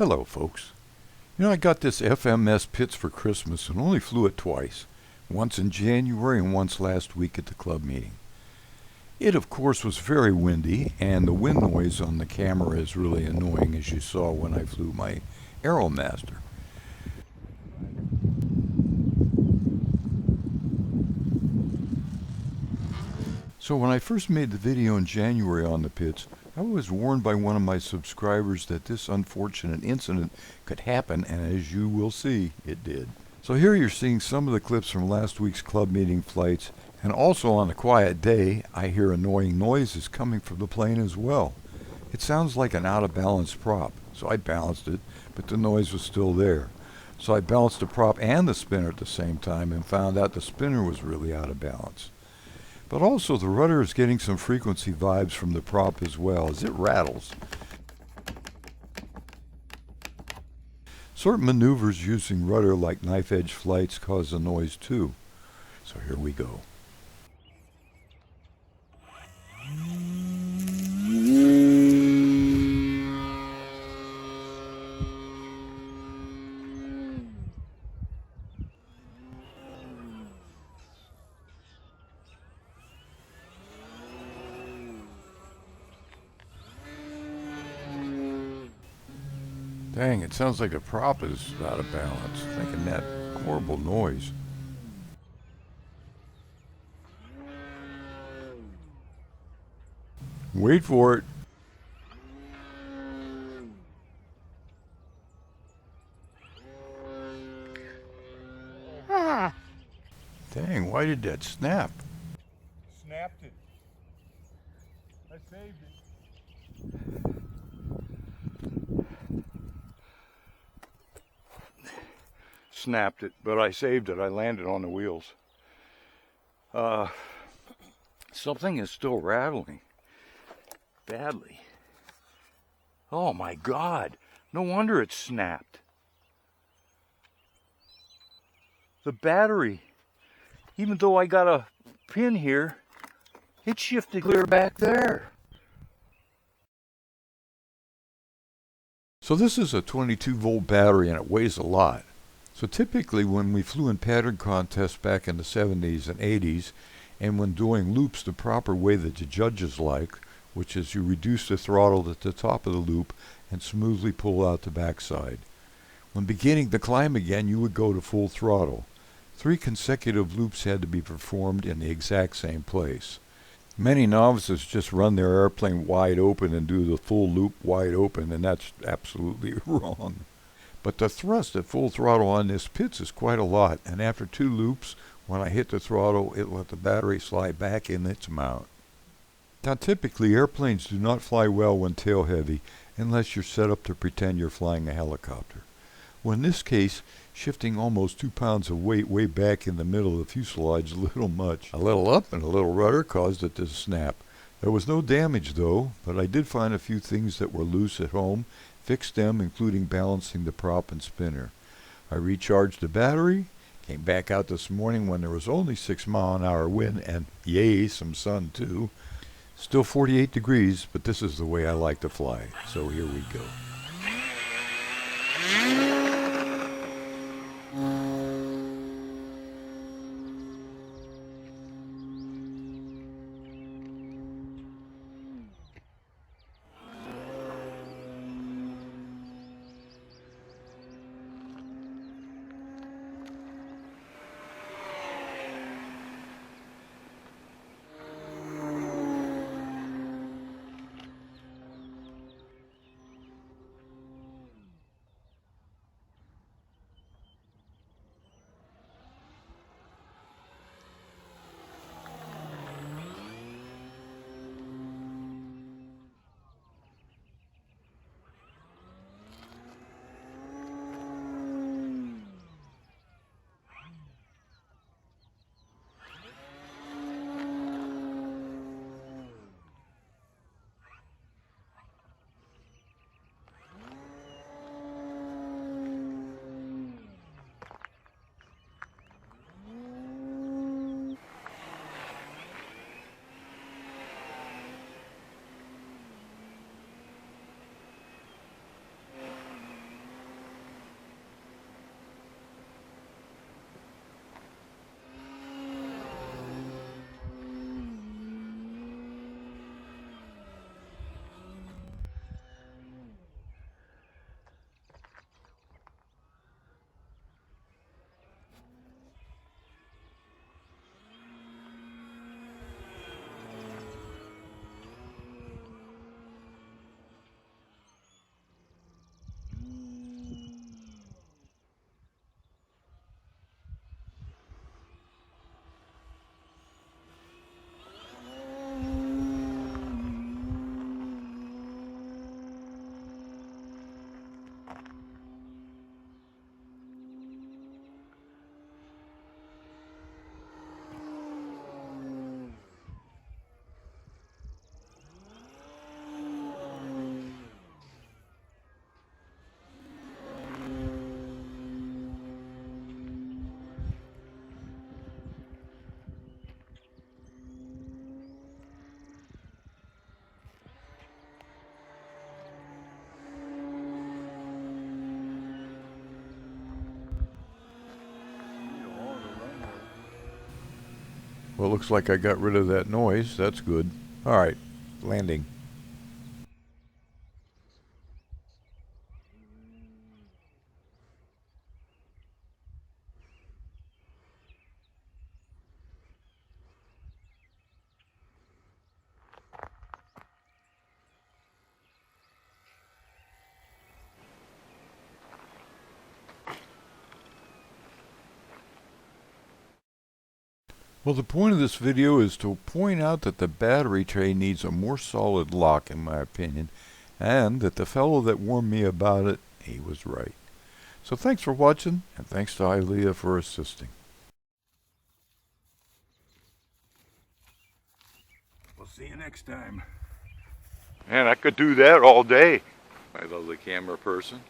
Hello, folks. I got this FMS Pitts for Christmas and only flew it twice, once in January and once last week at the club meeting. It, of course, was very windy, and the wind noise on the camera is really annoying, as you saw when I flew my Aeromaster. So when I first made the video in January on the Pitts, I was warned by one of my subscribers that this unfortunate incident could happen, and as you will see, it did. So here you're seeing some of the clips from last week's club meeting flights, and also on a quiet day, I hear annoying noises coming from the plane as well. It sounds like an out-of-balance prop, so I balanced it, but the noise was still there. So I balanced the prop and the spinner at the same time and found out the spinner was really out of balance. But also the rudder is getting some frequency vibes from the prop as well, as it rattles. Certain maneuvers using rudder like knife edge flights cause a noise too. So here we go. Dang, it sounds like the prop is out of balance, making that horrible noise. Wait for it. Ah. Dang, why did that snap? Snapped it. I saved it. Snapped it, but I saved it. I landed on the wheels. Something is still rattling badly. Oh my God, no wonder it snapped. The battery, even though I got a pin here, it shifted clear back there. So this is a 22-volt battery and it weighs a lot. So typically when we flew in pattern contests back in the 70s and 80s, and when doing loops the proper way that the judges like, which is you reduce the throttle at the top of the loop and smoothly pull out the backside. When beginning the climb again, you would go to full throttle. 3 consecutive loops had to be performed in the exact same place. Many novices just run their airplane wide open and do the full loop wide open, and that's absolutely wrong. But the thrust at full throttle on this Pitts is quite a lot, and after 2 loops, when I hit the throttle, it let the battery slide back in its mount. Now typically airplanes do not fly well when tail heavy unless you're set up to pretend you're flying a helicopter. Well, in this case, shifting almost 2 pounds of weight way back in the middle of the fuselage is a little much. A little up and a little rudder caused it to snap. There was no damage though, but I did find a few things that were loose at home, fixed them, including balancing the prop and spinner. I recharged the battery, came back out this morning when there was only 6-mile-an-hour wind and yay, some sun too. Still 48 degrees, but this is the way I like to fly, so here we go. Well, it looks like I got rid of that noise. That's good. All right, landing. Well, the point of this video is to point out that the battery tray needs a more solid lock, in my opinion, and that the fellow that warned me about it, he was right. So thanks for watching, and thanks to Ilea for assisting. We'll see you next time. Man, I could do that all day, my lovely camera person.